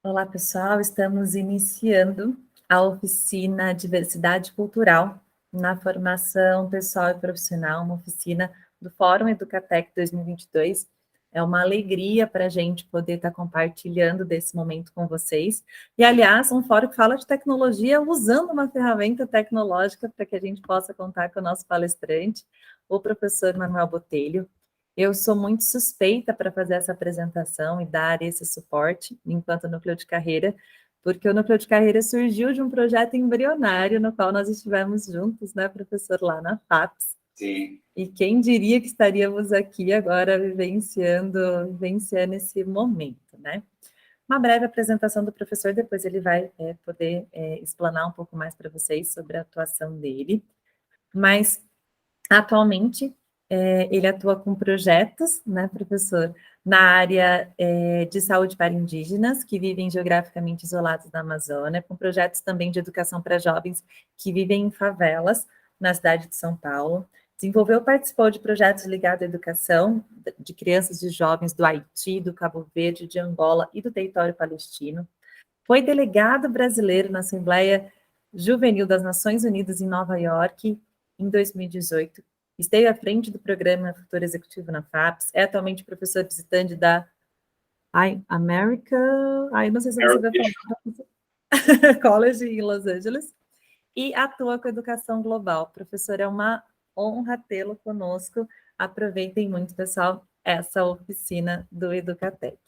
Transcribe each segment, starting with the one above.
Olá, pessoal. Estamos iniciando a oficina Diversidade Cultural na formação pessoal e profissional, uma oficina do Fórum Educatec 2022. É uma alegria para a gente poder estar compartilhando desse momento com vocês. E, aliás, um fórum que fala de tecnologia usando uma ferramenta tecnológica para que a gente possa contar com o nosso palestrante, o professor Manuel Botelho. Eu sou muito suspeita para fazer essa apresentação e dar esse suporte enquanto núcleo de carreira, porque o núcleo de carreira surgiu de um projeto embrionário no qual nós estivemos juntos, né, professor, lá na FAPES. Sim. E quem diria que estaríamos aqui agora vivenciando esse momento, né? Uma breve apresentação do professor, depois ele vai poder explanar um pouco mais para vocês sobre a atuação dele. Mas, atualmente, ele atua com projetos, né, professor, na área de saúde para indígenas, que vivem geograficamente isolados na Amazônia, com projetos também de educação para jovens que vivem em favelas, na cidade de São Paulo. Desenvolveu e participou de projetos ligados à educação de crianças e jovens do Haiti, do Cabo Verde, de Angola e do território palestino. Foi delegado brasileiro na Assembleia Juvenil das Nações Unidas em Nova York, em 2018. Esteve à frente do programa Futuro Executivo na FAPES. É atualmente professor visitante da America... não sei se você vai falar. College em Los Angeles. E atua com educação global. Professor, é uma honra tê-lo conosco. Aproveitem muito, pessoal, essa oficina do Educatec.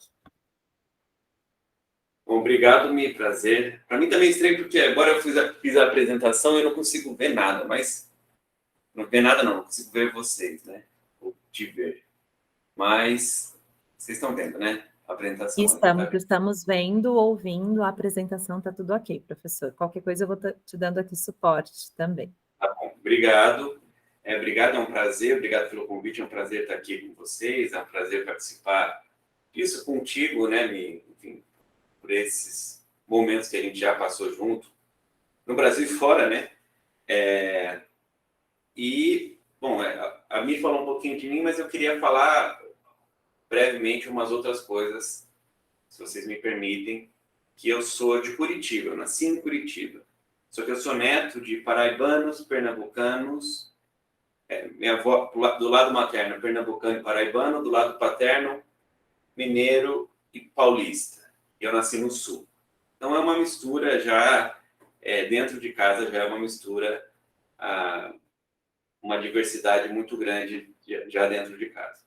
Bom, obrigado, Mi, prazer. Para mim também é estranho, porque agora eu fiz a apresentação e eu não consigo ver nada, mas... Não ver nada, não consigo ver vocês, né? Ou te ver. Mas vocês estão vendo, né? A apresentação. Estamos vendo, ouvindo, a apresentação está tudo ok, professor. Qualquer coisa eu vou te dando aqui suporte também. Tá bom, obrigado. Obrigado, é um prazer, obrigado pelo convite, é um prazer estar aqui com vocês, é um prazer participar disso contigo, né, Mi? Enfim, por esses momentos que a gente já passou junto, no Brasil e fora, né? E, bom, a Mi falou um pouquinho de mim, mas eu queria falar brevemente umas outras coisas, se vocês me permitem, que eu sou de Curitiba, eu nasci em Curitiba. Só que eu sou neto de paraibanos, pernambucanos, minha avó, do lado materno, pernambucano e paraibano, do lado paterno, mineiro e paulista. E eu nasci no sul. Então é uma mistura já, dentro de casa já é uma mistura, uma diversidade muito grande já dentro de casa.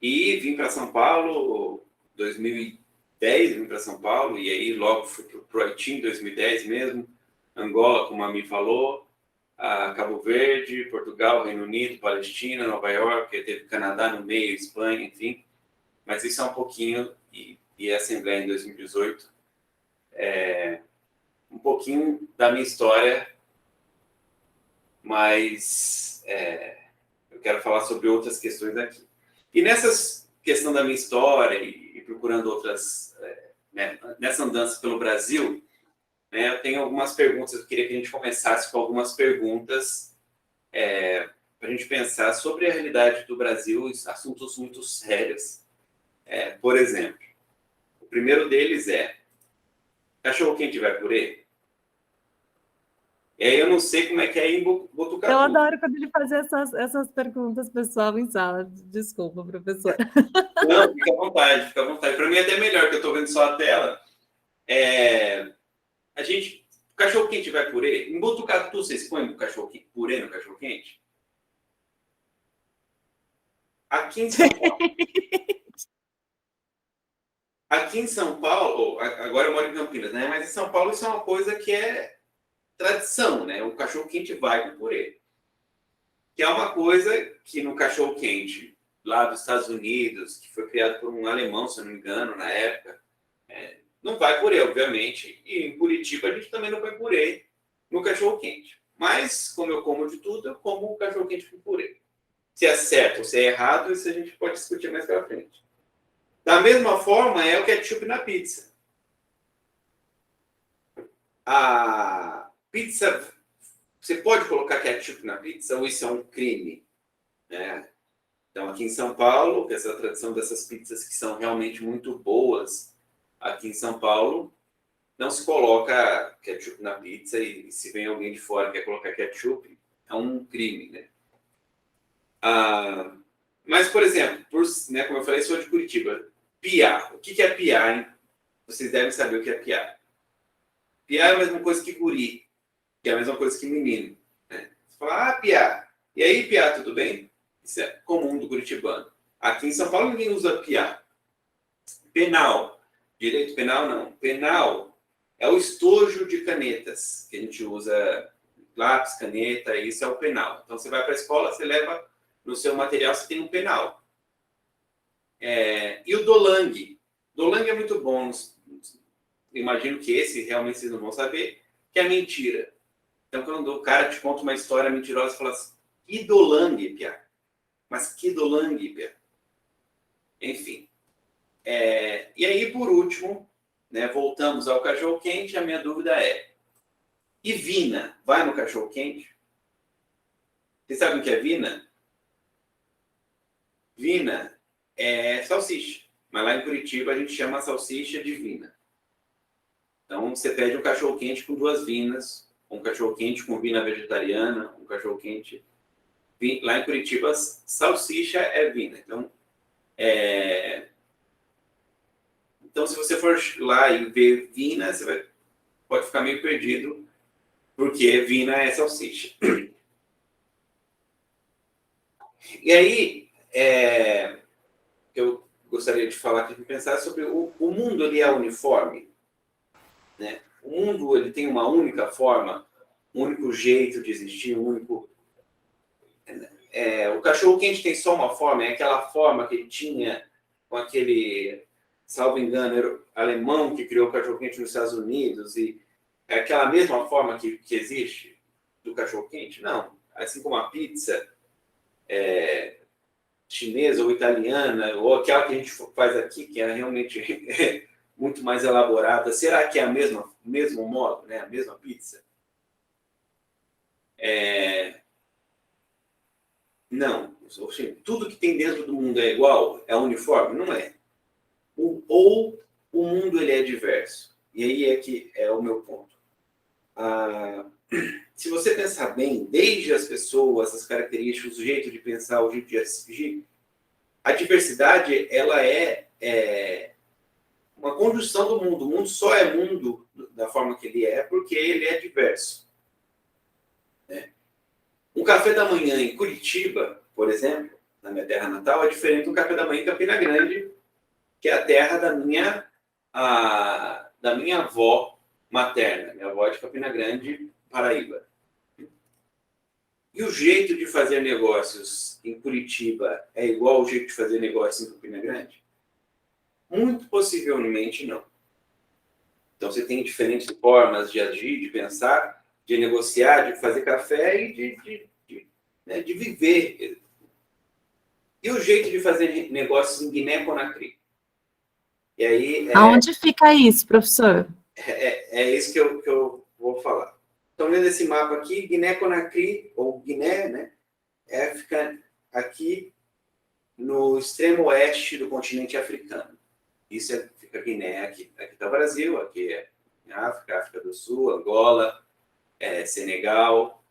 E vim para São Paulo, 2010, vim para São Paulo, e aí logo fui para o Haiti em 2010 mesmo, Angola, como a Mi falou, Cabo Verde, Portugal, Reino Unido, Palestina, Nova York, teve Canadá no meio, Espanha, enfim. Mas isso é um pouquinho, e a Assembleia em 2018, um pouquinho da minha história, mas eu quero falar sobre outras questões aqui. E nessa questão da minha história e procurando outras, né, nessa andança pelo Brasil, né, eu tenho algumas perguntas, eu queria que a gente começasse com algumas perguntas para a gente pensar sobre a realidade do Brasil, assuntos muito sérios. Por exemplo, o primeiro deles é cachorro-quente vai purê? E aí eu não sei como é que é em Botucatu. Eu adoro quando ele faz essas perguntas pessoal em sala. Desculpa, professor. Não, fica à vontade, fica à vontade. Para mim é até melhor, que eu estou vendo só a tela. O cachorro-quente vai purê? Em Botucatu, vocês põem purê no cachorro-quente? Aqui em São Paulo... Aqui em São Paulo, agora eu moro em Campinas, né? Mas em São Paulo isso é uma coisa que é tradição, né? O cachorro-quente vai com purê. Que é uma coisa que no cachorro-quente lá dos Estados Unidos, que foi criado por um alemão, se eu não me engano, na época, não vai purê, obviamente. E em Curitiba a gente também não põe purê no cachorro-quente. Mas, como eu como de tudo, eu como o cachorro-quente com purê. Se é certo ou se é errado, isso a gente pode discutir mais pra frente. Da mesma forma, é o ketchup na pizza. A pizza... Você pode colocar ketchup na pizza ou isso é um crime? Então, aqui em São Paulo, essa tradição dessas pizzas que são realmente muito boas, Aqui em São Paulo, não se coloca ketchup na pizza e se vem alguém de fora que quer colocar ketchup, é um crime, né? Mas, por exemplo, né, como eu falei, sou de Curitiba. Piá. O que é piá, hein? Vocês devem saber o que é piá. Piá é a mesma coisa que guri, que é a mesma coisa que menino. Né? Você fala, piá. E aí, piá, tudo bem? Isso é comum do curitibano. Aqui em São Paulo ninguém usa piá. Penal. Direito penal, não. Penal é o estojo de canetas, que a gente usa lápis, caneta, isso é o penal. Então, você vai para a escola, você leva no seu material, você tem um penal. E o dolang. Dolang é muito bom. Imagino que esse realmente vocês não vão saber, que é mentira. Então, quando o cara te conta uma história mentirosa, você fala assim, que dolang, Pia? Mas que dolang, Pia? Enfim. E aí, por último, né, voltamos ao cachorro-quente, a minha dúvida é, e vina? Vai no cachorro-quente? Vocês sabem o que é vina? Vina é salsicha. Mas lá em Curitiba a gente chama a salsicha de vina. Então, você pede um cachorro-quente com 2 vinas, um cachorro-quente com vina vegetariana, um cachorro-quente... Lá em Curitiba, salsicha é vina. Então, se você for lá e ver vina, você pode ficar meio perdido, porque vina é salsicha. E aí, eu gostaria de falar aqui, de pensar sobre o mundo, ele é uniforme, né? O mundo, ele tem uma única forma, um único jeito de existir, um único... o cachorro-quente tem só uma forma, é aquela forma que ele tinha com aquele, salvo engano, alemão que criou o cachorro-quente nos Estados Unidos, e é aquela mesma forma que existe do cachorro-quente? Não. Assim como a pizza chinesa ou italiana, ou aquela que a gente faz aqui, que é realmente muito mais elaborada, será que é o mesmo modo, né? A mesma pizza? Não. Tudo que tem dentro do mundo é igual? É uniforme? Não é. Ou o mundo ele é diverso. E aí é que é o meu ponto. Se você pensar bem, desde as pessoas, as características, o jeito de pensar, o jeito de agir, a diversidade ela é uma conjunção do mundo. O mundo só é mundo da forma que ele é porque ele é diverso. Um café da manhã em Curitiba, por exemplo, na minha terra natal, é diferente do café da manhã em Campina Grande, que é a terra da minha avó materna. Minha avó é de Campina Grande, Paraíba. E o jeito de fazer negócios em Curitiba é igual ao jeito de fazer negócios em Campina Grande? Muito possivelmente não. Então, você tem diferentes formas de agir, de pensar, de negociar, de fazer café e de viver. E o jeito de fazer negócios em Guiné-Conakry? E aí, Aonde fica isso, professor? É isso que eu vou falar. Estão vendo esse mapa aqui? Guiné-Conakry, ou Guiné, né? Fica aqui no extremo oeste do continente africano. Isso fica Guiné, aqui está o Brasil, aqui é África do Sul, Angola, Senegal,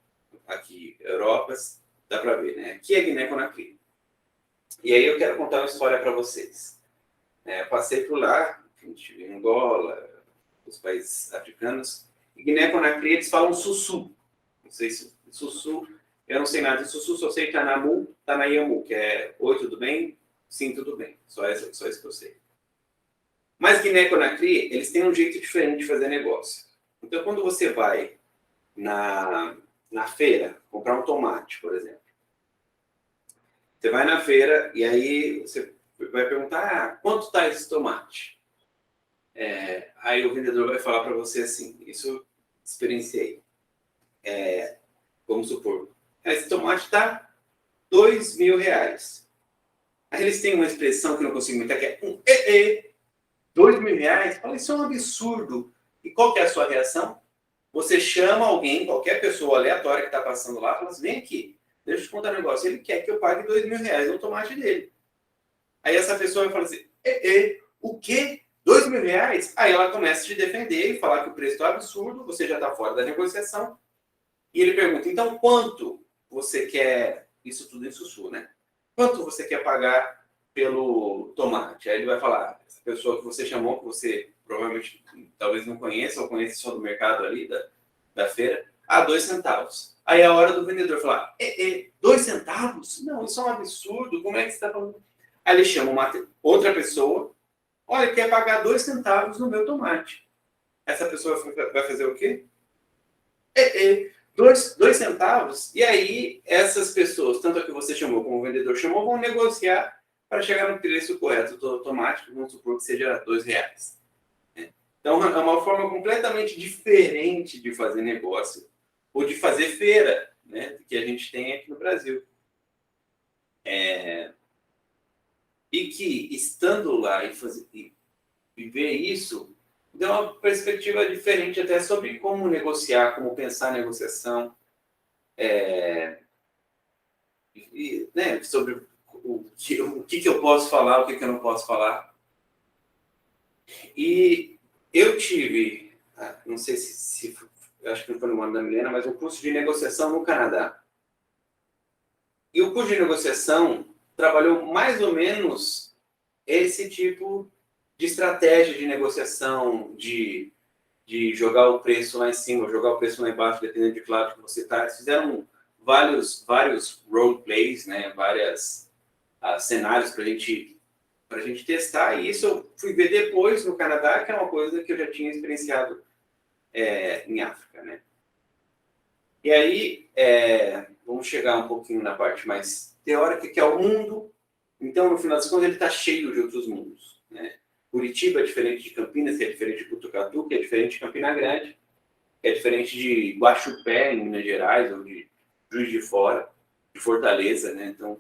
aqui Europa, dá para ver, né? Aqui é Guiné-Conakry. E aí eu quero contar uma história para vocês. Eu passei por lá, estive em Angola, os países africanos, e Guiné-Conakry eles falam sussu. Não sei se sussu, eu não sei nada de sussu, só sei Tanamu, Tanayamu, que é oi, tudo bem? Sim, tudo bem. Só isso que eu sei. Mas Guiné-Conakry, eles têm um jeito diferente de fazer negócio. Então, quando você vai na feira comprar um tomate, por exemplo, você vai na feira e aí você vai perguntar, quanto está esse tomate? Aí o vendedor vai falar para você assim, isso experienciei. Vamos supor, esse tomate está R$2.000. Aí eles têm uma expressão que eu não consigo imitar, que é R$2.000? Olha, isso é um absurdo. E qual que é a sua reação? Você chama alguém, qualquer pessoa aleatória que está passando lá, fala assim, vem aqui, deixa eu te contar um negócio. Ele quer que eu pague R$2.000 no tomate dele. Aí essa pessoa vai falar assim, o quê? R$ 2.000, aí ela começa a te defender e falar que o preço está absurdo, você já está fora da negociação. E ele pergunta, então, quanto você quer, isso tudo em sussurro, né? Quanto você quer pagar pelo tomate? Aí ele vai falar, essa pessoa que você chamou, que você provavelmente talvez não conheça, ou conhece só do mercado ali, da feira, 2 centavos. Aí é a hora do vendedor falar, 2 centavos? Não, isso é um absurdo, como é que você está falando? Aí ele chama outra pessoa, olha, quer pagar 2 centavos no meu tomate. Essa pessoa vai fazer o quê? 2 centavos, e aí essas pessoas, tanto a que você chamou como o vendedor chamou, vão negociar para chegar no preço correto do tomate, vamos supor que seja R$ 2. Então, é uma forma completamente diferente de fazer negócio, ou de fazer feira, né, que a gente tem aqui no Brasil. E que, estando lá e ver isso, deu uma perspectiva diferente até sobre como negociar, como pensar a negociação, e, né, sobre o que eu posso falar, o que eu não posso falar. E eu tive, não sei se acho que não foi no ano da Milena, mas um curso de negociação no Canadá. E o curso de negociação trabalhou mais ou menos esse tipo de estratégia de negociação, de jogar o preço lá em cima, jogar o preço lá embaixo, dependendo de que lado que você está. Eles fizeram vários roleplays, né? Vários cenários para a gente testar. E isso eu fui ver depois no Canadá, que é uma coisa que eu já tinha experienciado em África, né? E aí, vamos chegar um pouquinho na parte mais teórica, que é o mundo. Então, no final das contas, ele está cheio de outros mundos, né? Curitiba é diferente de Campinas, que é diferente de Botucatu, que é diferente de Campina Grande, que é diferente de Guaxupé, em Minas Gerais, ou de Juiz de Fora, de Fortaleza, né? Então,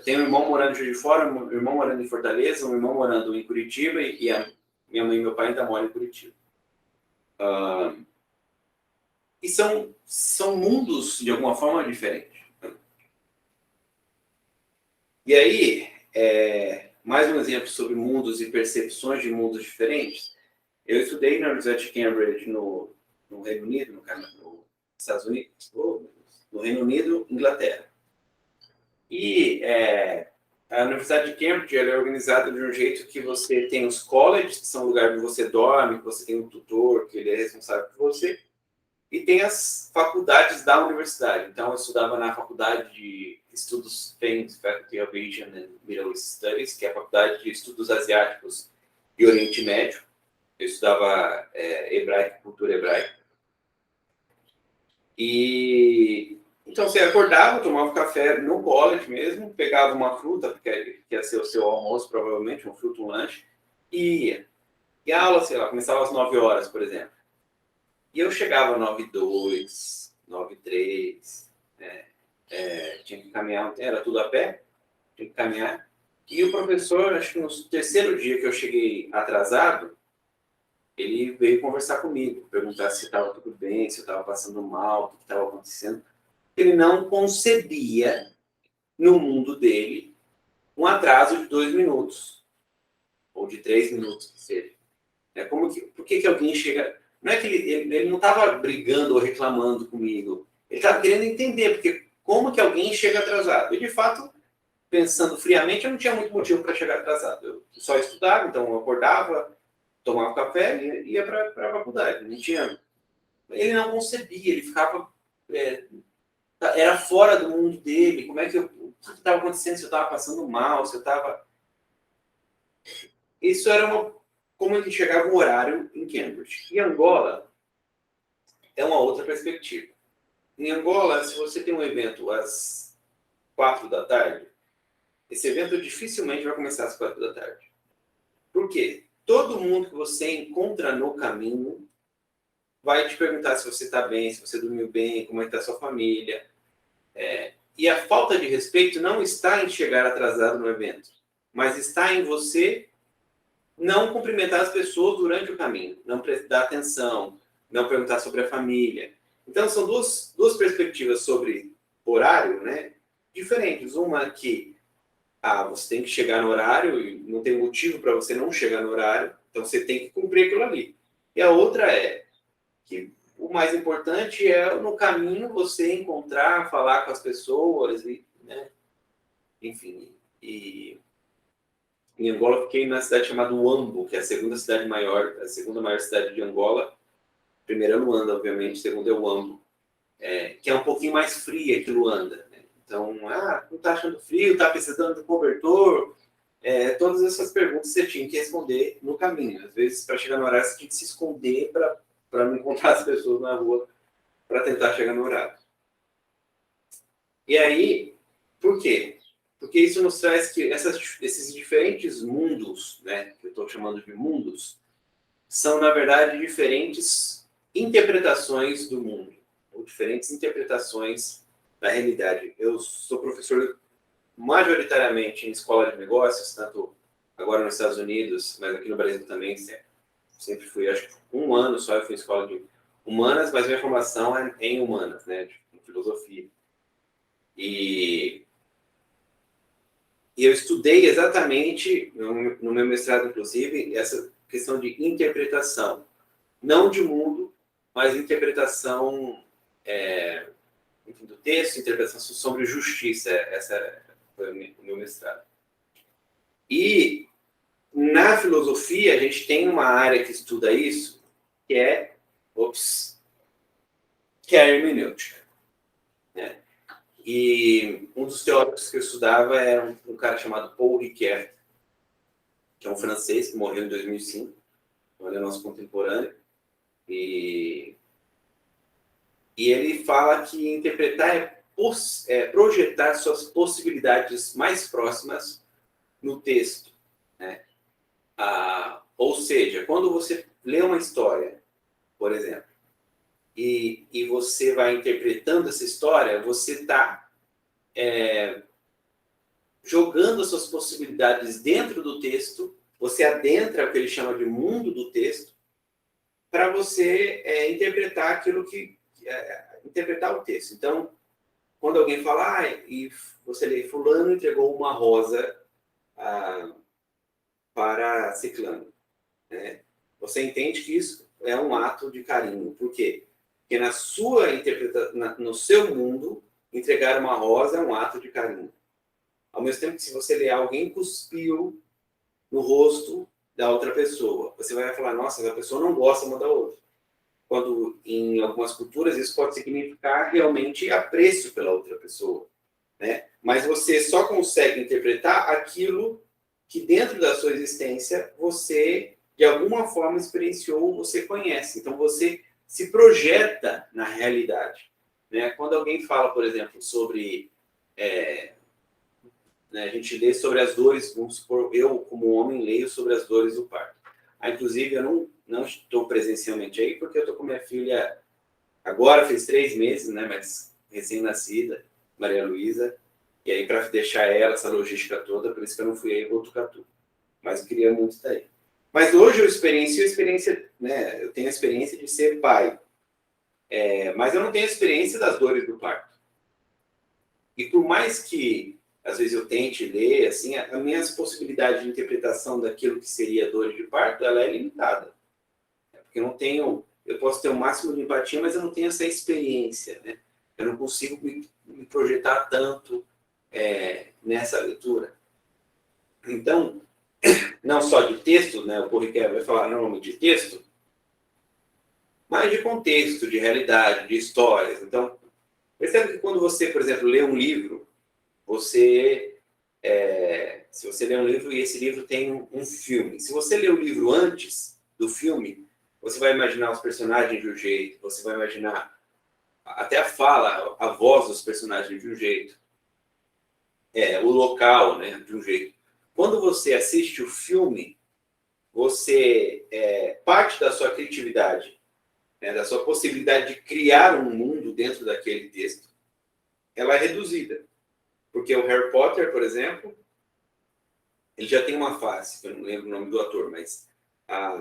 tem um irmão morando em Juiz de Fora, um irmão morando em Fortaleza, um irmão morando em Curitiba, e a minha mãe e meu pai ainda moram em Curitiba. E são mundos, de alguma forma, diferentes. E aí, mais um exemplo sobre mundos e percepções de mundos diferentes. Eu estudei na Universidade de Cambridge, no Reino Unido, nos Estados Unidos, no Reino Unido, Inglaterra. E a Universidade de Cambridge ela é organizada de um jeito que você tem os colleges, que são lugares onde você dorme, que você tem um tutor, que ele é responsável por você, e tem as faculdades da universidade. Então, eu estudava na Faculdade de Estudos FAMES, Faculty of Asian and Middle East Studies, que é a Faculdade de Estudos Asiáticos e Oriente Médio. Eu estudava hebraico, cultura hebraica. E então você acordava, tomava café no college mesmo, pegava uma fruta, que ia ser o seu almoço, provavelmente, uma fruta, um lanche, e ia. E a aula, sei lá, começava às 9 horas, por exemplo. E eu chegava às 9h02, 9h03, tinha que caminhar, era tudo a pé, tinha que caminhar. E o professor, acho que no terceiro dia que eu cheguei atrasado, ele veio conversar comigo, perguntar se estava tudo bem, se eu estava passando mal, o que estava acontecendo. Ele não concebia, no mundo dele, um atraso de 2 minutos, ou de 3 minutos, que seja. Por que alguém chega... Não é que ele não estava brigando ou reclamando comigo, ele estava querendo entender, porque como que alguém chega atrasado? E, de fato, pensando friamente, eu não tinha muito motivo para chegar atrasado. Eu só estudava, então eu acordava, tomava café e ia para a faculdade. Não tinha... Ele não concebia, ele ficava... era fora do mundo dele. O que estava acontecendo? Se eu estava passando mal, se eu estava... Isso era como ele chegava um horário em Cambridge. Em Angola, é uma outra perspectiva. Em Angola, se você tem um evento às 4 da tarde, esse evento dificilmente vai começar às 4 da tarde. Por quê? Todo mundo que você encontra no caminho vai te perguntar se você está bem, se você dormiu bem, como é que está a sua família. E a falta de respeito não está em chegar atrasado no evento, mas está em você não cumprimentar as pessoas durante o caminho, não prestar atenção, não perguntar sobre a família. Então, são duas perspectivas sobre horário, né, diferentes. Uma que você tem que chegar no horário e não tem motivo para você não chegar no horário, então você tem que cumprir aquilo ali. E a outra é que o mais importante é, no caminho, você encontrar, falar com as pessoas, né? Enfim. E em Angola, eu fiquei na cidade chamada Huambo, que é a segunda maior cidade de Angola. Primeira é Luanda, obviamente, segunda é Huambo, que é um pouquinho mais fria que Luanda, né? Então, não está achando frio, está precisando de cobertor? Todas essas perguntas você tinha que responder no caminho. Às vezes, para chegar no horário, você tinha que se esconder para não encontrar as pessoas na rua para tentar chegar no horário. E aí, por quê? Porque isso nos traz que esses diferentes mundos, né, que eu estou chamando de mundos, são, na verdade, diferentes interpretações do mundo, ou diferentes interpretações da realidade. Eu sou professor majoritariamente em escola de negócios, tanto agora nos Estados Unidos, mas aqui no Brasil também, sempre fui, acho que 1 ano só eu fui em escola de humanas, mas minha formação é em humanas, né, em filosofia. E eu estudei exatamente, no meu mestrado, inclusive, essa questão de interpretação. Não de mundo, mas interpretação enfim, do texto, interpretação sobre justiça. Essa foi o meu mestrado. E na filosofia, a gente tem uma área que estuda isso, que é a hermenêutica, né? E um dos teóricos que eu estudava era um cara chamado Paul Ricoeur, que é um francês que morreu em 2005, ele é nosso contemporâneo, e ele fala que interpretar é projetar suas possibilidades mais próximas no texto, né? Ou seja, quando você lê uma história, por exemplo, e você vai interpretando essa história, você está jogando as suas possibilidades dentro do texto, você adentra o que ele chama de mundo do texto, para você interpretar aquilo interpretar o texto. Então, quando alguém fala, e você lê, fulano entregou uma rosa para ciclano, né? Você entende que isso é um ato de carinho. Por quê? Porque na sua interpretação, no seu mundo, entregar uma rosa é um ato de carinho. Ao mesmo tempo que, se você ler, alguém cuspiu no rosto da outra pessoa, você vai falar, nossa, a pessoa não gosta uma da outra. Quando, em algumas culturas, isso pode significar realmente apreço pela outra pessoa, né? Mas você só consegue interpretar aquilo que, dentro da sua existência, você, de alguma forma, experienciou, você conhece. Então, você se projeta na realidade, né? Quando alguém fala, por exemplo, sobre... né, a gente lê sobre as dores, vamos supor, eu, como homem, leio sobre as dores do parto. Inclusive, eu não estou presencialmente aí, porque eu estou com minha filha, agora fez 3 meses, né, mas recém-nascida, Maria Luísa, e aí, para deixar ela, essa logística toda, por isso que eu não fui aí em Botucatu. Mas eu queria muito estar aí. Mas hoje eu né, eu tenho a experiência de ser pai, mas eu não tenho a experiência das dores do parto. E por mais que, às vezes, eu tente ler, assim, as minhas possibilidades de interpretação daquilo que seria dor de parto, ela é limitada. Porque eu posso ter o máximo de empatia, mas eu não tenho essa experiência, né? Eu não consigo me projetar tanto nessa leitura. Então, não só de texto, né? O Corriquer vai falar normalmente de texto, mas de contexto, de realidade, de histórias. Então, percebe que quando você, por exemplo, lê um livro, se você lê um livro e esse livro tem um filme, se você lê o livro antes do filme, você vai imaginar os personagens de um jeito, você vai imaginar até a voz dos personagens de um jeito, o local, né, de um jeito. Quando você assiste o filme, parte da sua criatividade, né, da sua possibilidade de criar um mundo dentro daquele texto, ela é reduzida. Porque o Harry Potter, por exemplo, ele já tem uma face, que eu não lembro o nome do ator, mas a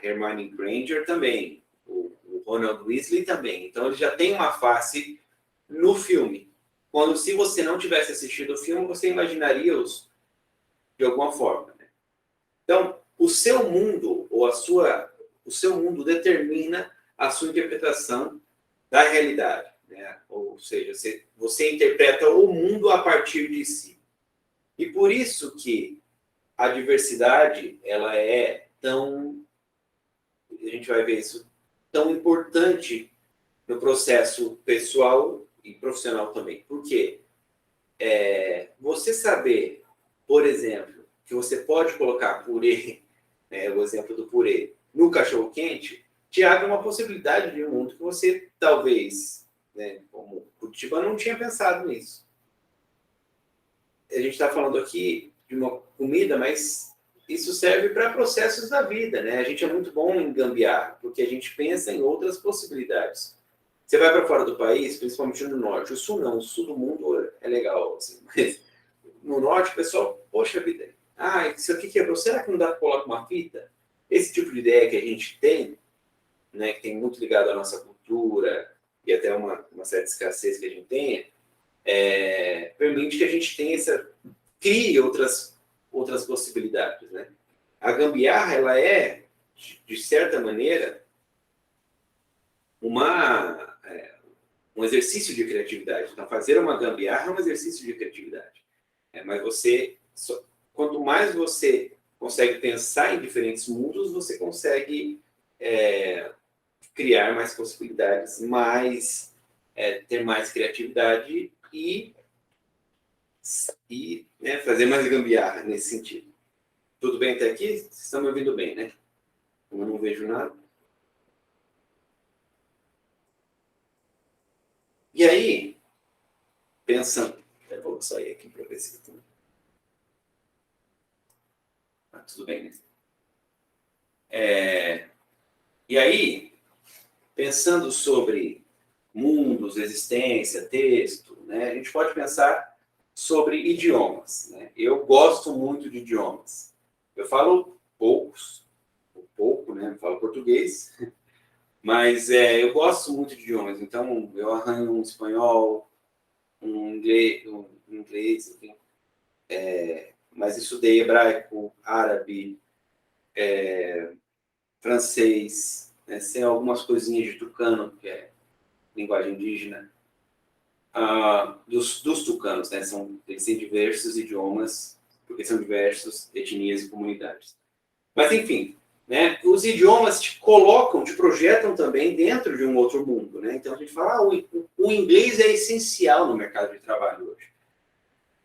Hermione Granger também, o Ronald Weasley também. Então, ele já tem uma face no filme. Se você não tivesse assistido o filme, você imaginaria os de alguma forma, né? Então, o seu mundo, ou o seu mundo determina a sua interpretação da realidade, né? Ou seja, você interpreta o mundo a partir de si. E por isso que a diversidade, ela é tão, a gente vai ver isso, tão importante no processo pessoal e profissional também. Por quê? Você saber, por exemplo, que você pode colocar purê, né, o exemplo do purê, no cachorro-quente, te abre uma possibilidade de um mundo que você talvez, né, como Curitiba, não tinha pensado nisso. A gente está falando aqui de uma comida, mas isso serve para processos da vida, né? A gente é muito bom em gambiarra, porque a gente pensa em outras possibilidades. Você vai para fora do país, principalmente no norte, o sul não, o sul do mundo é legal, assim, mas no norte o pessoal, poxa vida, isso aqui quebrou, será que não dá para colocar uma fita? Esse tipo de ideia que a gente tem, né, que tem muito ligado à nossa cultura e até uma certa escassez que a gente tenha, permite que a gente crie outras possibilidades, né? A gambiarra, ela é, de certa maneira, um exercício de criatividade. Então, fazer uma gambiarra é um exercício de criatividade. Mas quanto mais você consegue pensar em diferentes mundos, você consegue criar mais possibilidades, ter mais criatividade e né, fazer mais gambiarra nesse sentido. Tudo bem até aqui? Vocês estão me ouvindo bem, né? Eu não vejo nada. E aí, pensando... Eu vou sair aqui para ver se tudo... tudo bem, né? E aí, pensando sobre mundos, existência, texto, né, a gente pode pensar sobre idiomas, né? Eu gosto muito de idiomas. Eu falo pouco, né? Eu falo português, mas eu gosto muito de idiomas. Então, eu arranho um espanhol, um inglês, enfim. Mas estudei hebraico, árabe, francês, né? Sei algumas coisinhas de tucano, que é linguagem indígena. Dos tucanos, né? Eles têm diversos idiomas, porque são diversas etnias e comunidades. Mas, enfim, né? Os idiomas te projetam também dentro de um outro mundo, né? Então, a gente fala, o inglês é essencial no mercado de trabalho hoje.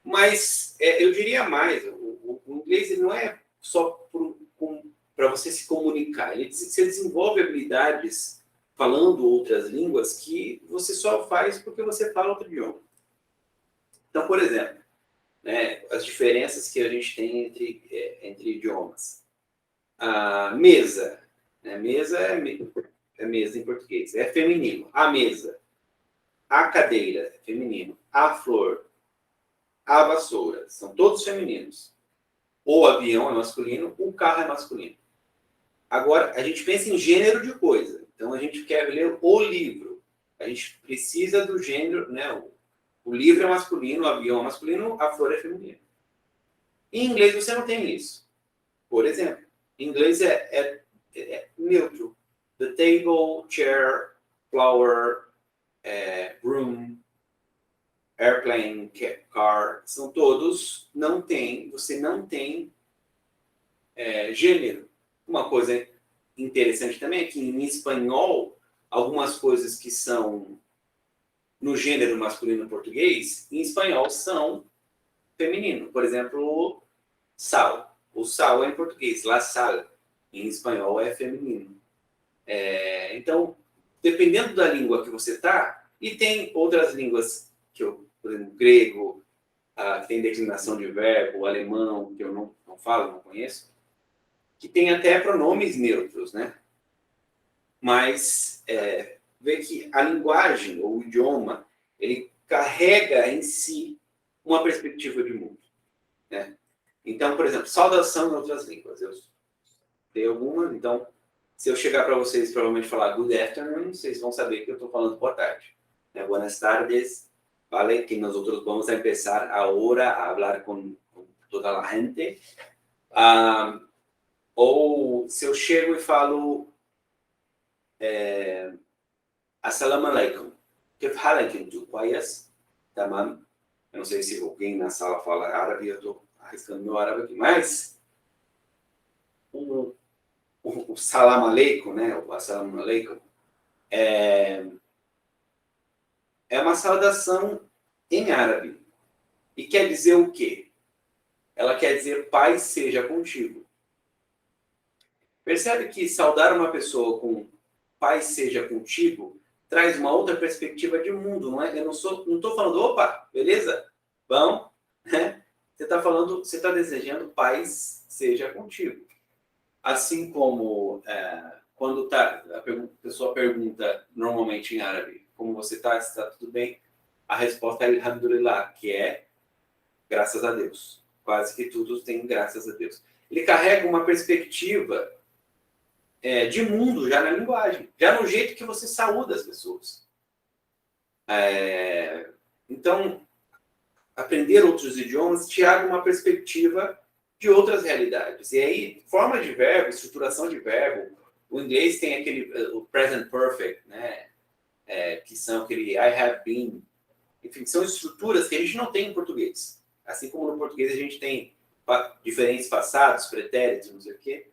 Mas eu diria mais, o inglês ele não é só para você se comunicar, você desenvolve habilidades falando outras línguas que você só faz porque você fala outro idioma. Então, por exemplo, né, as diferenças que a gente tem entre idiomas. A mesa, né, mesa é mesa em português, é feminino. A mesa, a cadeira é feminino, a flor, a vassoura, são todos femininos. O avião é masculino, o carro é masculino. Agora, a gente pensa em gênero de coisa. Então, a gente quer ler o livro. A gente precisa do gênero, né? O livro é masculino, o avião é masculino, a flor é feminina. Em inglês, você não tem isso. Por exemplo, em inglês é neutro. The table, chair, flower, room, airplane, car, são todos, você não tem gênero. Uma coisa interessante também é que em espanhol, algumas coisas que são no gênero masculino português, em espanhol são feminino. Por exemplo, sal. O sal é em português, la sal. Em espanhol é feminino. Então, dependendo da língua que você está, e tem outras línguas por exemplo, grego, que tem declinação de verbo, o alemão, que eu não falo, não conheço, que tem até pronomes neutros, né? Mas vê que a linguagem, ou o idioma, ele carrega em si uma perspectiva de mundo, né? Então, por exemplo, saudação em outras línguas. Eu tenho algumas, então, se eu chegar para vocês provavelmente falar good afternoon, vocês vão saber que eu estou falando boa tarde. Buenas tardes, vale? Que nosotros vamos a empezar ahora a hablar con toda a gente. Ou se eu chego e falo Assalamu alaikum. كيف حالك انتو كويس؟ تمام. Eu não sei se alguém na sala fala árabe, eu estou arriscando meu árabe aqui, mas o salam aleikum, né? O assalamu alaikum é uma saudação em árabe. E quer dizer o quê? Ela quer dizer paz seja contigo. Percebe que saudar uma pessoa com paz seja contigo traz uma outra perspectiva de mundo, não é? Eu não estou falando, opa, beleza? Bom, né? Você está falando, você está desejando paz seja contigo. Assim como quando a pessoa pergunta normalmente em árabe, como você está? Está tudo bem? A resposta é Alhamdulillah, que é graças a Deus. Quase que tudo tem graças a Deus. Ele carrega uma perspectiva de mundo já na linguagem, já no jeito que você saúda as pessoas. Então, aprender outros idiomas te abre uma perspectiva de outras realidades. E aí, forma de verbo, estruturação de verbo, o inglês tem o present perfect, né? Que são aquele I have been. Enfim, são estruturas que a gente não tem em português. Assim como no português a gente tem diferentes passados, pretéritos, não sei o quê.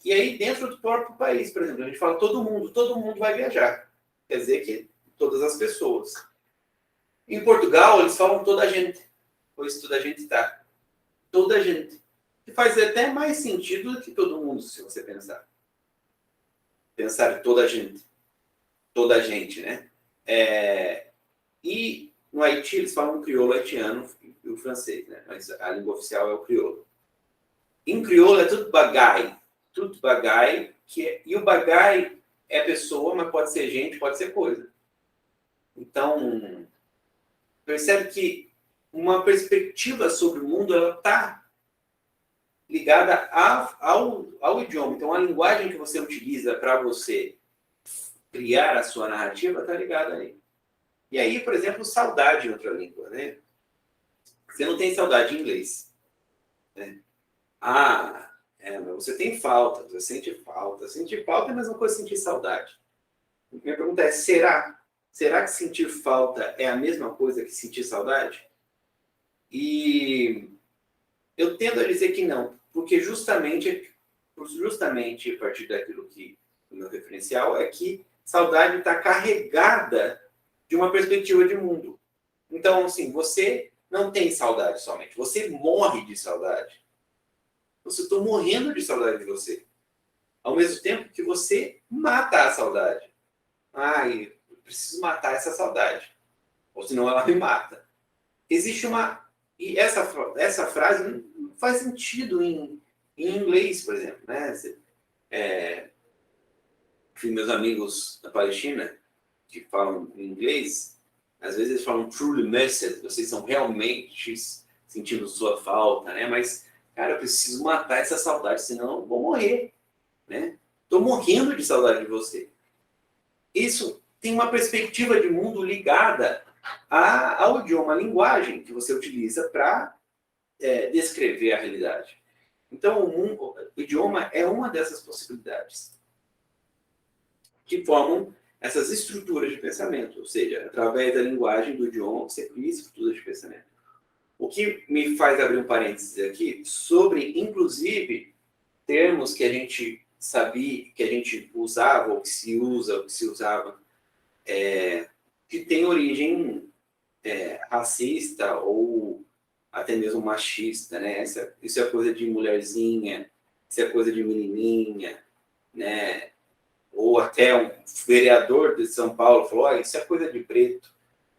E aí, dentro do próprio país, por exemplo, a gente fala todo mundo vai viajar. Quer dizer que todas as pessoas. Em Portugal, eles falam toda a gente, pois toda a gente está. Toda a gente. Que faz até mais sentido do que todo mundo, se você pensar. Pensar em toda a gente, né? E no Haiti, eles falam o crioulo haitiano e o francês, né? Mas a língua oficial é o crioulo. Em crioulo é tudo bagai, e o bagai é pessoa, mas pode ser gente, pode ser coisa. Então, percebe que uma perspectiva sobre o mundo, ela está ligada ao idioma. Então, a linguagem que você utiliza para você criar a sua narrativa está ligada aí. E aí, por exemplo, saudade em outra língua, né? Você não tem saudade em inglês, né? Mas você tem falta, você sente falta. Sentir falta é a mesma coisa que sentir saudade. Minha pergunta é, será que sentir falta é a mesma coisa que sentir saudade? E eu tendo a dizer que não, porque justamente a partir daquilo que o meu referencial é que saudade está carregada de uma perspectiva de mundo. Então, assim, você não tem saudade somente, você morre de saudade. Você está morrendo de saudade de você. Ao mesmo tempo que você mata a saudade. Eu preciso matar essa saudade. Ou senão ela me mata. Existe uma... E essa frase não faz sentido em inglês, por exemplo. Né? Meus amigos da Palestina, que falam em inglês, às vezes eles falam truly missed, vocês são realmente sentindo sua falta, né? Mas, cara, eu preciso matar essa saudade, senão eu vou morrer, né? Estou morrendo de saudade de você. Isso tem uma perspectiva de mundo ligada ao idioma, à linguagem que você utiliza para descrever a realidade. Então, o idioma é uma dessas possibilidades que formam essas estruturas de pensamento, ou seja, através da linguagem do idioma, você cria estruturas de pensamento. O que me faz abrir um parênteses aqui sobre, inclusive, termos que a gente sabia, que a gente usava, ou que se usa, ou que se usava, que tem origem racista ou até mesmo machista, né? Isso é coisa de mulherzinha, isso é coisa de menininha, né? Ou até um vereador de São Paulo falou, isso é coisa de preto,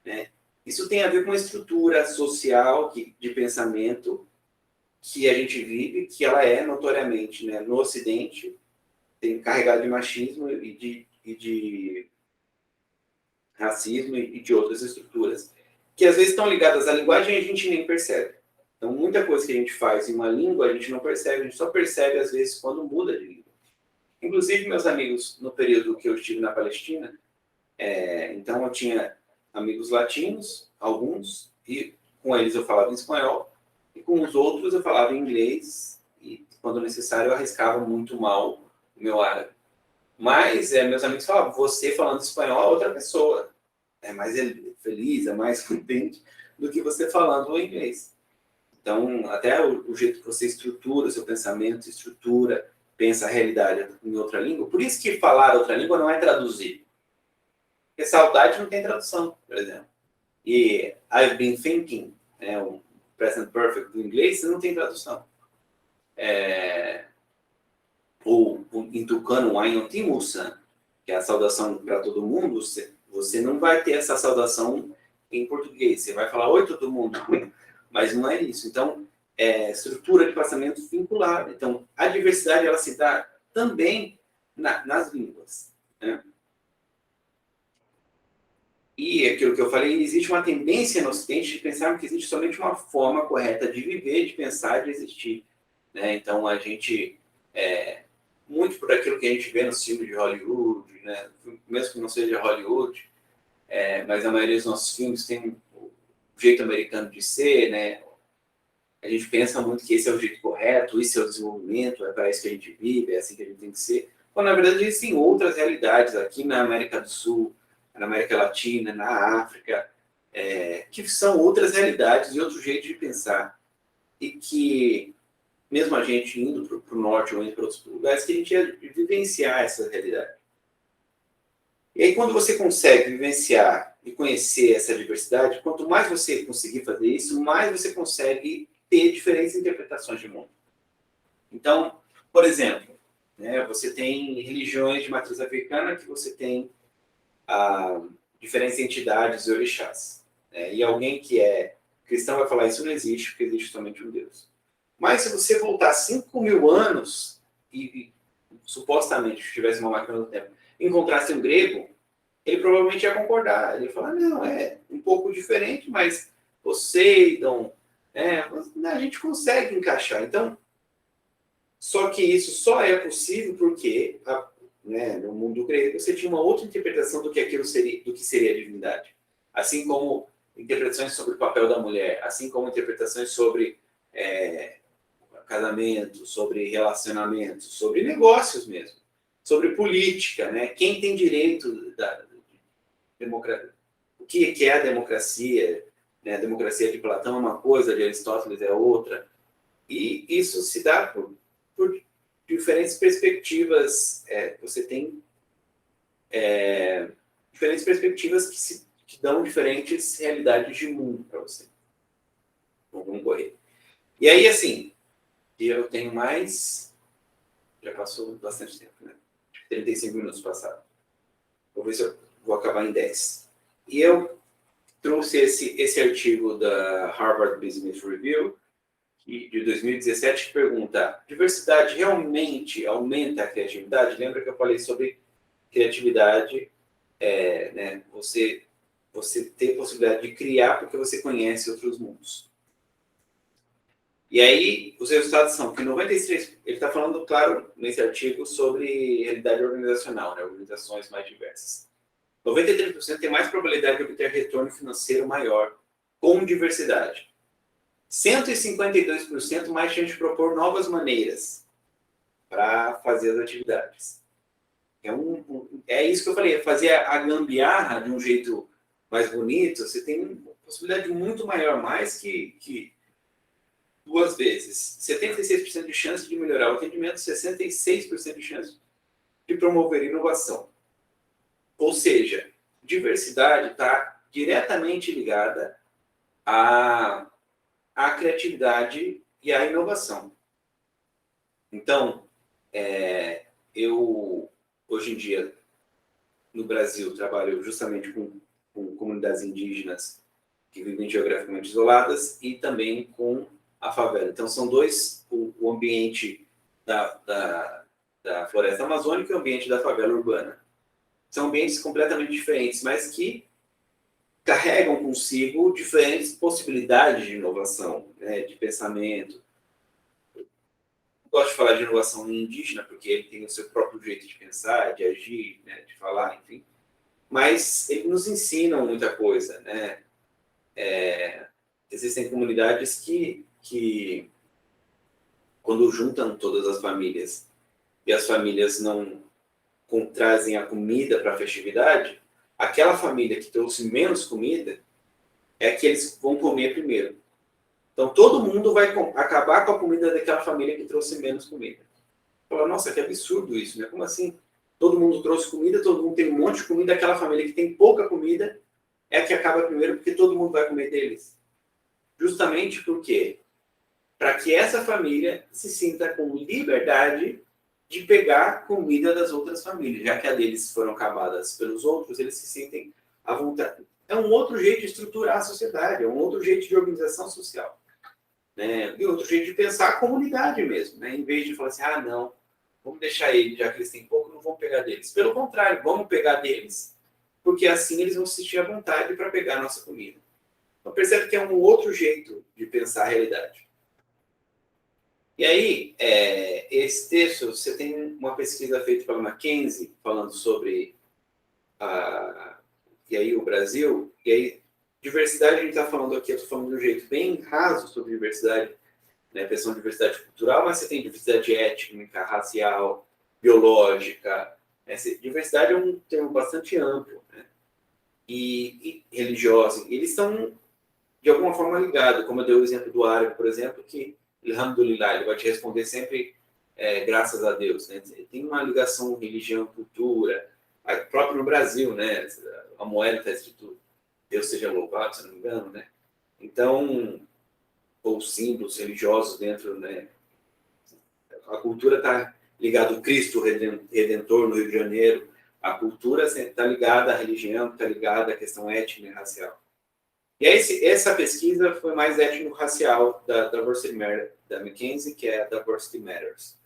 né? Isso tem a ver com uma estrutura social de pensamento que a gente vive, que ela é notoriamente, né, no Ocidente, tem carregado de machismo e de racismo e de outras estruturas, que às vezes estão ligadas à linguagem e a gente nem percebe. Então, muita coisa que a gente faz em uma língua, a gente não percebe, a gente só percebe, às vezes, quando muda de língua. Inclusive, meus amigos, no período que eu estive na Palestina, então eu tinha amigos latinos, alguns, e com eles eu falava em espanhol, e com os outros eu falava em inglês, e quando necessário eu arriscava muito mal o meu árabe. Mas meus amigos falavam, você falando espanhol é outra pessoa. É mais feliz, é mais contente do que você falando o inglês. Então, até o jeito que você estrutura o seu pensamento, pensa a realidade em outra língua. Por isso que falar outra língua não é traduzir. Porque saudade não tem tradução, por exemplo. E I've been thinking, o present perfect do inglês, não tem tradução. Ou em tucano, Ayon Musan, que é a saudação para todo mundo, você não vai ter essa saudação em português. Você vai falar oi todo mundo, mas não é isso. Então, estrutura de passamento vinculada. Então, a diversidade ela se dá também nas línguas, né? E aquilo que eu falei, existe uma tendência no Ocidente de pensar que existe somente uma forma correta de viver, de pensar, de existir, né? Então, a gente, muito por aquilo que a gente vê nos filmes de Hollywood, né? Mesmo que não seja Hollywood, mas a maioria dos nossos filmes tem um jeito americano de ser, né? A gente pensa muito que esse é o jeito correto, esse é o desenvolvimento, é para isso que a gente vive, é assim que a gente tem que ser. Quando, na verdade, existem outras realidades aqui na América do Sul, na América Latina, na África, que são outras realidades e outro jeito de pensar. E que, mesmo a gente indo para o norte ou indo para outros lugares, que a gente ia vivenciar essa realidade. E aí, quando você consegue vivenciar e conhecer essa diversidade, quanto mais você conseguir fazer isso, mais você consegue ter diferentes interpretações de mundo. Então, por exemplo, você tem religiões de matriz africana que você tem diferentes entidades e orixás. E alguém que é cristão vai falar isso não existe, porque existe somente um Deus. Mas se você voltar 5.000 anos e supostamente tivesse uma máquina do tempo, encontrasse um grego, ele provavelmente ia concordar. Ele ia falar, não, é um pouco diferente, mas Poseidon, a gente consegue encaixar. Então, só que isso só é possível porque no mundo grego você tinha uma outra interpretação do que aquilo seria, do que seria a divindade. Assim como interpretações sobre o papel da mulher, assim como interpretações sobre casamento, sobre relacionamento, sobre negócios mesmo, sobre política, né? Quem tem direito da democracia? O que é a democracia? A democracia de Platão é uma coisa, de Aristóteles é outra. E isso se dá por diferentes perspectivas. Você tem diferentes perspectivas que dão diferentes realidades de mundo para você. Então, vamos correr. E aí, assim, eu tenho mais... Já passou bastante tempo, né? 35 minutos passados. Vou ver se eu vou acabar em 10. E eu trouxe esse artigo da Harvard Business Review, de 2017, que pergunta: diversidade realmente aumenta a criatividade? Lembra que eu falei sobre criatividade, você ter possibilidade de criar porque você conhece outros mundos. E aí, os resultados são que 93%, ele está falando, claro, nesse artigo, sobre realidade organizacional, organizações mais diversas. 93% tem mais probabilidade de obter retorno financeiro maior com diversidade. 152% mais chance de propor novas maneiras para fazer as atividades. É isso que eu falei, fazer a gambiarra de um jeito mais bonito, você tem uma possibilidade muito maior, mais que 2 vezes. 76% de chance de melhorar o atendimento, 66% de chance de promover inovação. Ou seja, diversidade está diretamente ligada à criatividade e à inovação. Então, eu, hoje em dia, no Brasil, trabalho justamente com comunidades indígenas que vivem geograficamente isoladas e também com a favela. Então, são dois, o ambiente da floresta amazônica e o ambiente da favela urbana. São ambientes completamente diferentes, mas que carregam consigo diferentes possibilidades de inovação, de pensamento. Eu gosto de falar de inovação indígena, porque ele tem o seu próprio jeito de pensar, de agir, de falar, enfim. Mas ele nos ensina muita coisa, existem comunidades que quando juntam todas as famílias e as famílias não trazem a comida para a festividade, aquela família que trouxe menos comida é que eles vão comer primeiro. Então, todo mundo vai acabar com a comida daquela família que trouxe menos comida. Fala, nossa, que absurdo isso, né? Como assim? Todo mundo trouxe comida, todo mundo tem um monte de comida, aquela família que tem pouca comida é a que acaba primeiro, porque todo mundo vai comer deles. Justamente porque, para que essa família se sinta com liberdade de pegar comida das outras famílias, já que a deles foram acabadas pelos outros, eles se sentem à vontade. É um outro jeito de estruturar a sociedade, é um outro jeito de organização social, né? E outro jeito de pensar a comunidade mesmo, né? Em vez de falar assim, ah, não, vamos deixar eles, já que eles têm pouco, não vamos pegar deles. Pelo contrário, vamos pegar deles, porque assim eles vão se sentir à vontade para pegar a nossa comida. Então percebe que é um outro jeito de pensar a realidade. E aí, esse texto, você tem uma pesquisa feita pela McKinsey, falando sobre e aí o Brasil, e aí diversidade a gente está falando aqui, eu estou falando de um jeito bem raso sobre diversidade, né, pensando em diversidade cultural, mas você tem diversidade étnica, racial, biológica, diversidade é um termo bastante amplo, né, e religiosa, e eles estão de alguma forma ligados, como eu dei o exemplo do árabe, por exemplo, que alhamdulillah, ele vai te responder sempre graças a Deus, né? Tem uma ligação religião, cultura, próprio no Brasil, né? A moeda está escrito Deus seja louvado, se não me engano, né? Então, ou símbolos religiosos dentro, né? A cultura está ligada ao Cristo Redentor no Rio de Janeiro, a cultura está ligada à religião, está ligada à questão étnica e racial. E essa pesquisa foi mais étnico-racial da McKinsey, que é a Diversity Matters.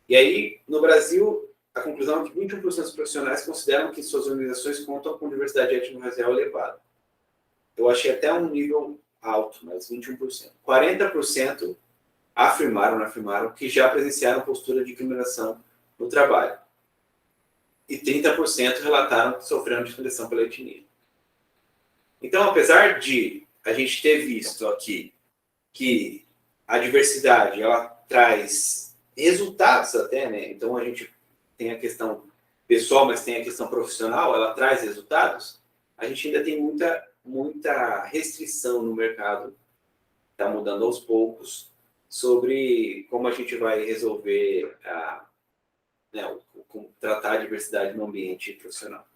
E aí, no Brasil, a conclusão é que 21% dos profissionais consideram que suas organizações contam com diversidade étnico-racial elevada. Eu achei até um nível alto, mas 21%. 40% afirmaram que já presenciaram postura de discriminação no trabalho. E 30% relataram que sofreram discriminação pela etnia. Então, apesar de a gente ter visto aqui que a diversidade ela traz resultados até, né? Então, a gente tem a questão pessoal, mas tem a questão profissional, ela traz resultados, a gente ainda tem muita restrição no mercado, está mudando aos poucos, sobre como a gente vai resolver, tratar a diversidade no ambiente profissional.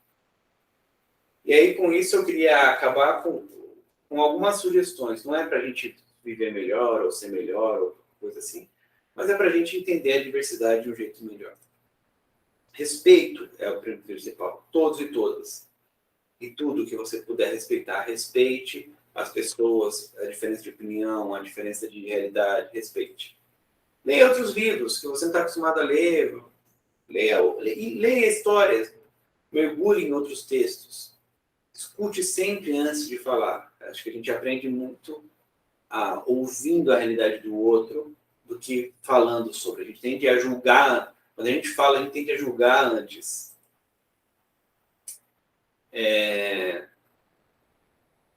E aí, com isso, eu queria acabar com algumas sugestões. Não é para a gente viver melhor ou ser melhor ou coisa assim, mas é para a gente entender a diversidade de um jeito melhor. Respeito é o principal. Todos e todas. E tudo que você puder respeitar, respeite as pessoas, a diferença de opinião, a diferença de realidade, respeite. Leia outros livros que você não está acostumado a ler. Leia histórias. Mergulhe em outros textos. Escute sempre antes de falar. Acho que a gente aprende muito ouvindo a realidade do outro do que falando sobre. A gente tende a julgar. Quando a gente fala, a gente tende a julgar antes.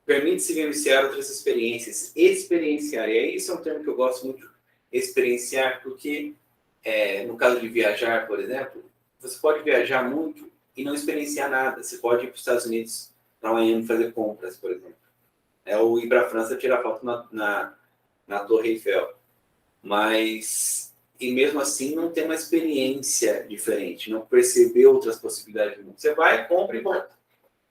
Permite-se vivenciar outras experiências. Experienciar. E aí, isso é um termo que eu gosto muito. Experienciar, porque no caso de viajar, por exemplo, você pode viajar muito e não experienciar nada. Você pode ir para os Estados Unidos para Miami fazer compras, por exemplo. Ou ir para a França tirar foto na Torre Eiffel. Mas, e mesmo assim, não tem uma experiência diferente, não perceber outras possibilidades do mundo. Você vai, compra e volta.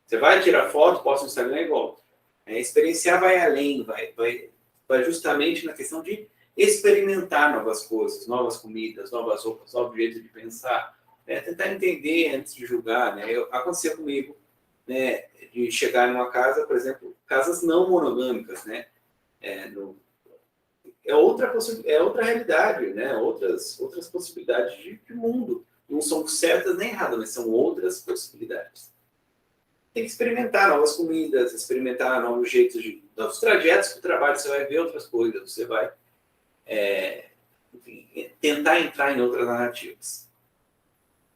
Você vai tirar foto, posta no Instagram e volta. Experienciar vai além, vai justamente na questão de experimentar novas coisas, novas comidas, novas roupas, novos jeitos de pensar. Tentar entender antes de julgar. Né? Aconteceu comigo, né, de chegar numa casa, por exemplo, casas não monogâmicas, né? É outra realidade, né? Outras possibilidades de mundo. Não são certas nem erradas, mas são outras possibilidades. Tem que experimentar novas comidas, experimentar novos jeitos novos trajetos para o trabalho, você vai ver outras coisas, você vai tentar entrar em outras narrativas.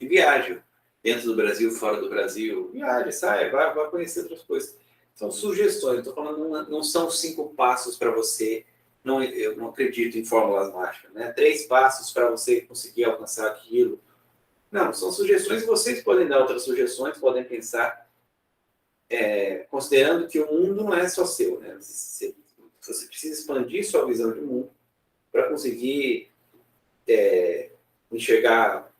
E viaje. Dentro do Brasil, fora do Brasil, viaje, saia, vai conhecer outras coisas. São sugestões, estou falando, não são 5 passos para você, eu não acredito em fórmulas mágicas, né? 3 passos para você conseguir alcançar aquilo. Não, são sugestões, vocês podem dar outras sugestões, podem pensar, considerando que o mundo não é só seu, né? Você precisa expandir sua visão de mundo para conseguir enxergar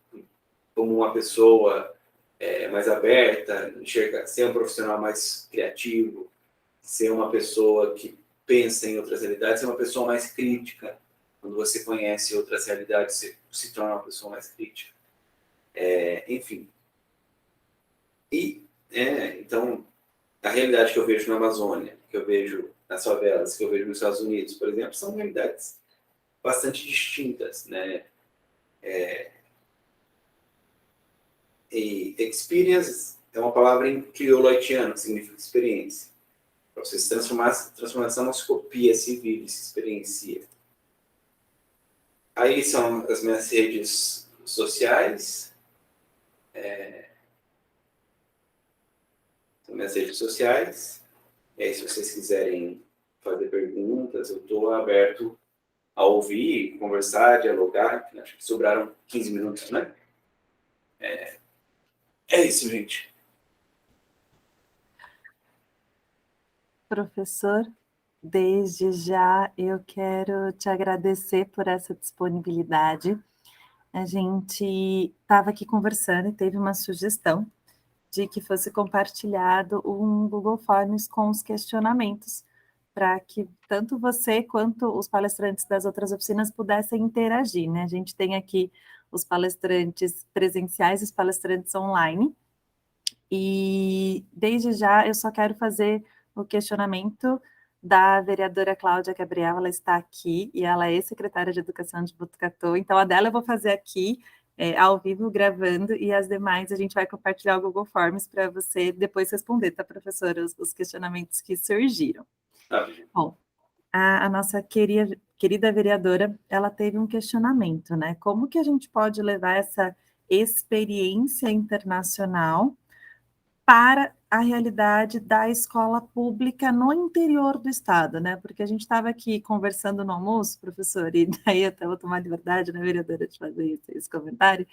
como uma pessoa mais aberta, ser um profissional mais criativo, ser uma pessoa que pensa em outras realidades, ser uma pessoa mais crítica. Quando você conhece outras realidades, você se torna uma pessoa mais crítica. Enfim. Então, a realidade que eu vejo na Amazônia, que eu vejo nas favelas, que eu vejo nos Estados Unidos, por exemplo, são realidades bastante distintas, né? E experience é uma palavra em crioulo haitiano, que significa experiência. Para você se transformar, transformação não se copia, se vive, se experiencia. Aí são as minhas redes sociais. São minhas redes sociais. E aí, se vocês quiserem fazer perguntas, eu estou aberto a ouvir, conversar, dialogar. Acho que sobraram 15 minutos, né? É isso, gente. Professor, desde já eu quero te agradecer por essa disponibilidade. A gente estava aqui conversando e teve uma sugestão de que fosse compartilhado um Google Forms com os questionamentos, para que tanto você quanto os palestrantes das outras oficinas pudessem interagir, né? A gente tem aqui os palestrantes presenciais e os palestrantes online, e desde já eu só quero fazer o questionamento da vereadora Cláudia Gabriel. Ela está aqui e ela é secretária de Educação de Botucatu, então a dela eu vou fazer aqui, ao vivo, gravando, e as demais a gente vai compartilhar o Google Forms para você depois responder, tá, professora, os questionamentos que surgiram. Bom, a nossa querida vereadora, ela teve um questionamento, né? Como que a gente pode levar essa experiência internacional para a realidade da escola pública no interior do estado, né? Porque a gente estava aqui conversando no almoço, professor, e daí até vou tomar liberdade, né, vereadora, de fazer esse comentário,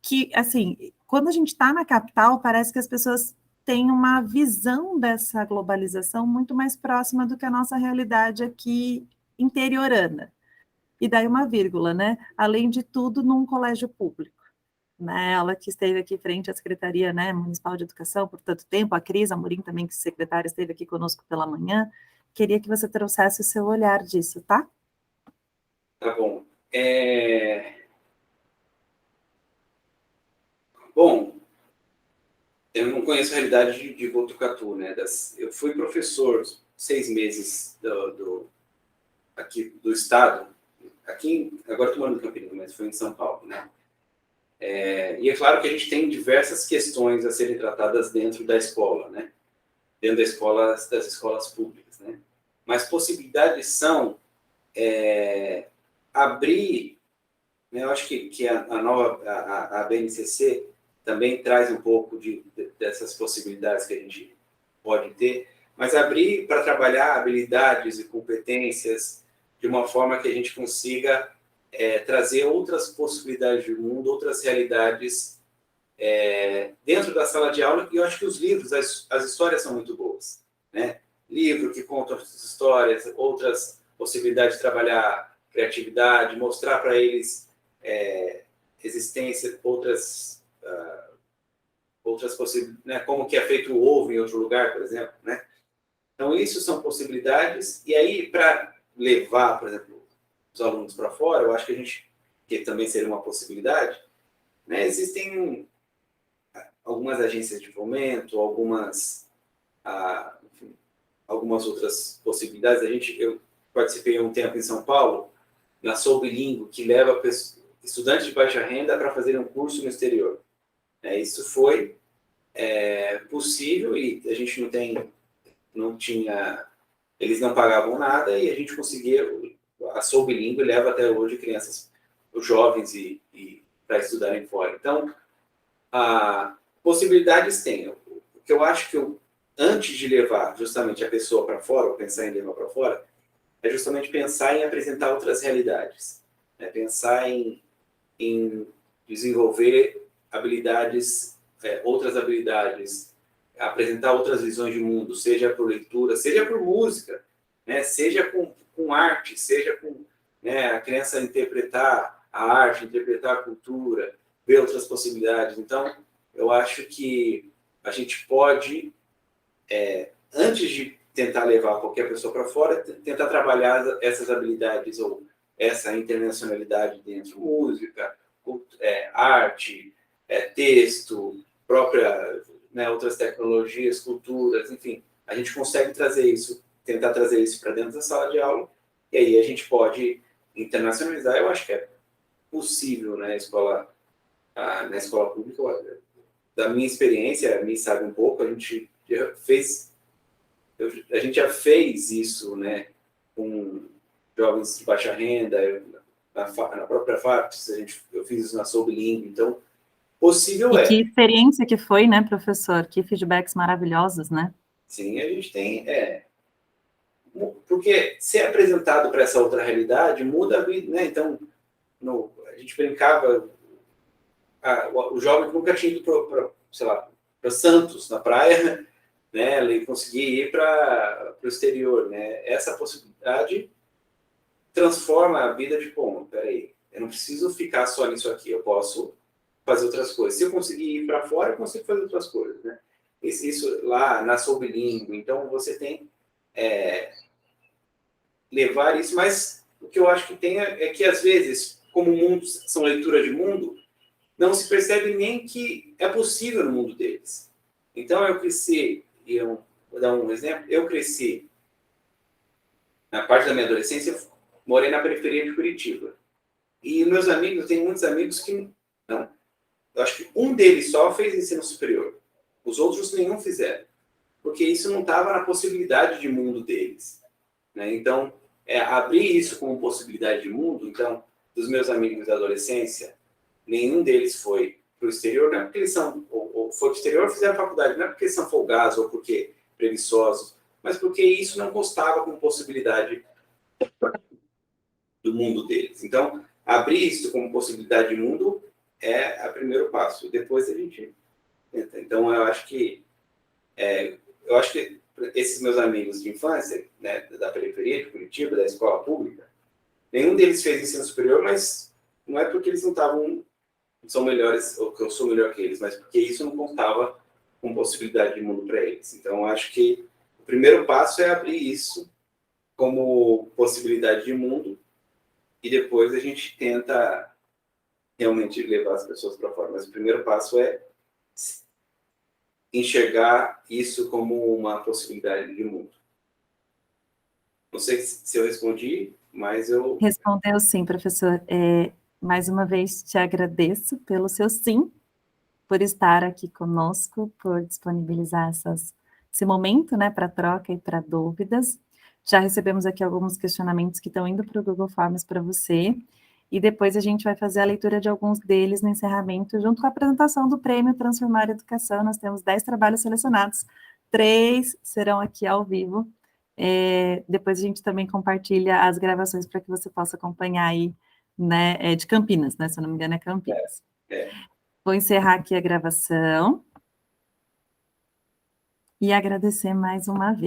que, assim, quando a gente está na capital, parece que as pessoas têm uma visão dessa globalização muito mais próxima do que a nossa realidade aqui interiorana. E daí uma vírgula, né? Além de tudo, num colégio público. Né, ela que esteve aqui frente à Secretaria, né, Municipal de Educação por tanto tempo, a Cris Amorim também, que secretária, esteve aqui conosco pela manhã. Queria que você trouxesse o seu olhar disso, tá? Tá bom. Bom, eu não conheço a realidade de Botucatu, né? Eu fui professor 6 meses aqui do estado, agora estou morando em Campinas, mas foi em São Paulo, né? E é claro que a gente tem diversas questões a serem tratadas dentro da escola, né? Dentro das escolas públicas, né? Mas possibilidades são abrir, né? Eu acho que a nova a BNCC também traz um pouco dessas possibilidades que a gente pode ter, mas abrir para trabalhar habilidades e competências de uma forma que a gente consiga trazer outras possibilidades de mundo, outras realidades dentro da sala de aula. E eu acho que os livros, as histórias são muito boas, né? Livro que conta outras histórias, outras possibilidades de trabalhar criatividade, mostrar para eles existência, outras possibilidades, né? Como que é feito o ovo em outro lugar, por exemplo, né? Então, isso são possibilidades. E aí, para levar, por exemplo, os alunos para fora, eu acho que também seria uma possibilidade, né? Existem algumas agências de fomento, algumas outras possibilidades. Eu participei um tempo em São Paulo, na Sou Bilingue, que leva estudantes de baixa renda para fazer um curso no exterior. Isso foi possível e a gente eles não pagavam nada e a gente conseguia. A Sou Bilingue leva até hoje crianças, os jovens para estudarem fora. Então, possibilidades tem. O que eu acho que antes de levar justamente a pessoa para fora, ou pensar em levar para fora, é justamente pensar em apresentar outras realidades, né? Pensar em desenvolver habilidades, outras habilidades, apresentar outras visões de mundo, seja por leitura, seja por música, né? Seja com arte, seja com, né, a criança interpretar a arte, interpretar a cultura, ver outras possibilidades. Então, eu acho que a gente pode, antes de tentar levar qualquer pessoa para fora, tentar trabalhar essas habilidades ou essa internacionalidade dentro, música, arte, texto, própria, né, outras tecnologias, culturas, enfim, a gente consegue trazer isso, tentar trazer isso para dentro da sala de aula, e aí a gente pode internacionalizar. Eu acho que é possível, né, na escola pública. Da minha experiência, a mim sabe um pouco, a gente já fez isso, né, com jovens de baixa renda, na própria FAPES, eu fiz isso na Sob Língua, então, possível E é. que experiência que foi, né, professor? Que feedbacks maravilhosos, né? Sim, a gente tem, porque ser apresentado para essa outra realidade muda a vida, né? Então, a gente brincava, o jovem que nunca tinha ido para, sei lá, para Santos, na praia, né? Ele conseguia ir para o exterior, né? Essa possibilidade transforma a vida de, pô, peraí, eu não preciso ficar só nisso aqui, eu posso fazer outras coisas. Se eu conseguir ir para fora, eu consigo fazer outras coisas, né? Isso lá na Sob Língua, então você tem levar isso, mas o que eu acho que tem é que, às vezes, como mundos são leitura de mundo, não se percebe nem que é possível no mundo deles. Então, eu cresci, vou dar um exemplo, eu cresci, na parte da minha adolescência, eu morei na periferia de Curitiba. E meus amigos, eu tenho muitos amigos que não. Eu acho que um deles só fez ensino superior. Os outros nenhum fizeram. Porque isso não estava na possibilidade de mundo deles, né? Então, abrir isso como possibilidade de mundo. Então, dos meus amigos da adolescência, nenhum deles foi para o exterior, não é porque eles são, ou foi para o exterior, fizeram faculdade, não é porque eles são folgados ou porque preguiçosos, mas porque isso não constava como possibilidade do mundo deles. Então, abrir isso como possibilidade de mundo é o primeiro passo. Depois a gente tenta. Então, eu acho que esses meus amigos de infância, né, da periferia de Curitiba, da escola pública, nenhum deles fez ensino superior, mas não é porque eles não são melhores, ou que eu sou melhor que eles, mas porque isso não contava com possibilidade de mundo para eles. Então, eu acho que o primeiro passo é abrir isso como possibilidade de mundo e depois a gente tenta realmente levar as pessoas para fora. Mas o primeiro passo é enxergar isso como uma possibilidade de mundo. Não sei se eu respondi, mas eu... Respondeu sim, professor. Mais uma vez, te agradeço pelo seu sim, por estar aqui conosco, por disponibilizar esse momento, né, para troca e para dúvidas. Já recebemos aqui alguns questionamentos que estão indo para o Google Forms para você, e depois a gente vai fazer a leitura de alguns deles no encerramento, junto com a apresentação do Prêmio Transformar Educação. Nós temos 10 trabalhos selecionados, 3 serão aqui ao vivo. Depois a gente também compartilha as gravações para que você possa acompanhar aí, né, de Campinas, né, se eu não me engano é Campinas. Vou encerrar aqui a gravação e agradecer mais uma vez.